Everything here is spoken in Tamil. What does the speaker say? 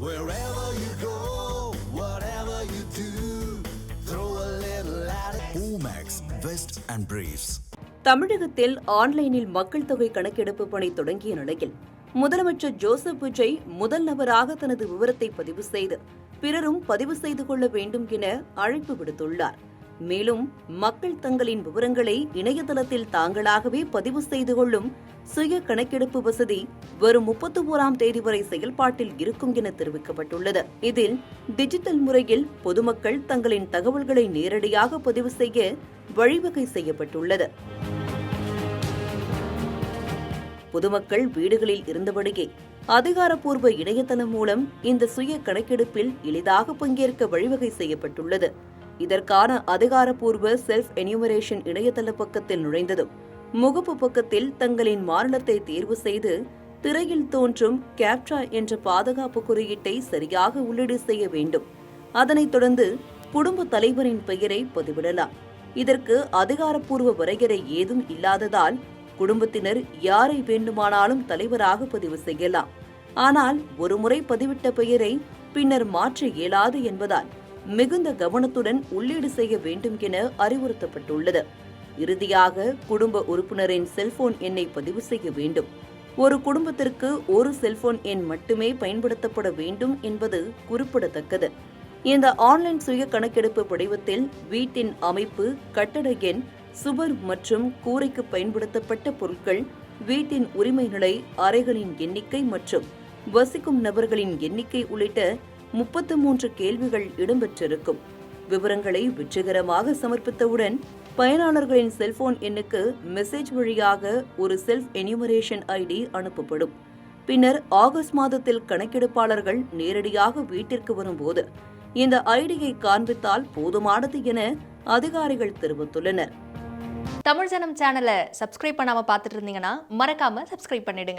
Wherever you go, whatever you do, throw a little at it. Omax, Vest and Briefs. தமிழகத்தில் ஆன்லைனில் மக்கள் தொகை கணக்கெடுப்பு பணி தொடங்கிய நிலையில் முதலமைச்சர் ஜோசப் விஜய் முதல் நபராக தனது விவரத்தை பதிவு செய்து பிறரும் பதிவு செய்து கொள்ள வேண்டும் என அழைப்பு விடுத்துள்ளார். மேலும் மக்கள் தங்களின் விவரங்களை இணையதளத்தில் தாங்களாகவே பதிவு செய்து கொள்ளும் சுய கணக்கெடுப்பு வசதி வரும் 31ஆம் தேதி வரை செயல்பாட்டில் இருக்கும் என தெரிவிக்கப்பட்டுள்ளது. இதில் டிஜிட்டல் முறையில் பொதுமக்கள் தங்களின் தகவல்களை நேரடியாக பதிவு செய்ய வழிவகை செய்யப்பட்டுள்ளது. பொதுமக்கள் வீடுகளில் இருந்தபடியே அதிகாரப்பூர்வ இணையதளம் மூலம் இந்த சுய கணக்கெடுப்பில் எளிதாக பங்கேற்க வழிவகை செய்யப்பட்டுள்ளது. இதற்கான அதிகாரப்பூர்வ செல்ஃப் என்யூமரேஷன் இணையதள பக்கத்தில் நுழைந்ததும் முகப்பு பக்கத்தில் தங்களின் மாநிலத்தை தேர்வு செய்து திரையில் தோன்றும் கேப்சா என்ற பாதுகாப்பு குறியீட்டை சரியாக உள்ளீடு செய்ய வேண்டும். அதனைத் தொடர்ந்து குடும்ப தலைவரின் பெயரை பதிவிடலாம். இதற்கு அதிகாரப்பூர்வ வரையறை ஏதும் இல்லாததால் குடும்பத்தினர் யாரை வேண்டுமானாலும் தலைவராக பதிவு செய்யலாம். ஆனால் ஒருமுறை பதிவிட்ட பெயரை பின்னர் மாற்ற இயலாது என்பதால் மிகுந்த கவனத்துடன் உள்ளீடு செய்ய வேண்டும் என அறிவுறுத்தப்பட்டுள்ளது. இறுதியாக குடும்ப உறுப்பினரின் செல்போன் எண்ணை பதிவு செய்ய வேண்டும். ஒரு குடும்பத்திற்கு ஒரு செல்போன் எண் மட்டுமே பயன்படுத்தப்பட வேண்டும் என்பது குறிப்பிடத்தக்கது. இந்த ஆன்லைன் சுய கணக்கெடுப்பு படிவத்தில் வீட்டின் அமைப்பு, கட்டட எண், சுவர் மற்றும் கூரைக்கு பயன்படுத்தப்பட்ட பொருட்கள், வீட்டின் உரிமை நிலை, அறைகளின் எண்ணிக்கை மற்றும் வசிக்கும் நபர்களின் எண்ணிக்கை உள்ளிட்ட 33 கேள்விகள் இடம்பெற்றிருக்கும். விவரங்களை வெற்றிகரமாக சமர்ப்பித்தவுடன் பயனாளர்களின் செல்போன் எண்ணுக்கு மெசேஜ் வழியாக ஒரு செல்ஃப் என்யூமரேஷன் ஐடி அனுப்பப்படும். பின்னர் ஆகஸ்ட் மாதத்தில் கணக்கெடுப்பாளர்கள் நேரடியாக வீட்டிற்கு வரும்போது இந்த ஐடியை காண்பித்தால் போதுமானது என அதிகாரிகள் தெரிவித்துள்ளனர். தமிழ் ஜனம் சேனலை சப்ஸ்கிரைப் பண்ணாம பார்த்துட்டு இருந்தீங்கன்னா மறக்காம சப்ஸ்கிரைப் பண்ணிடுங்க.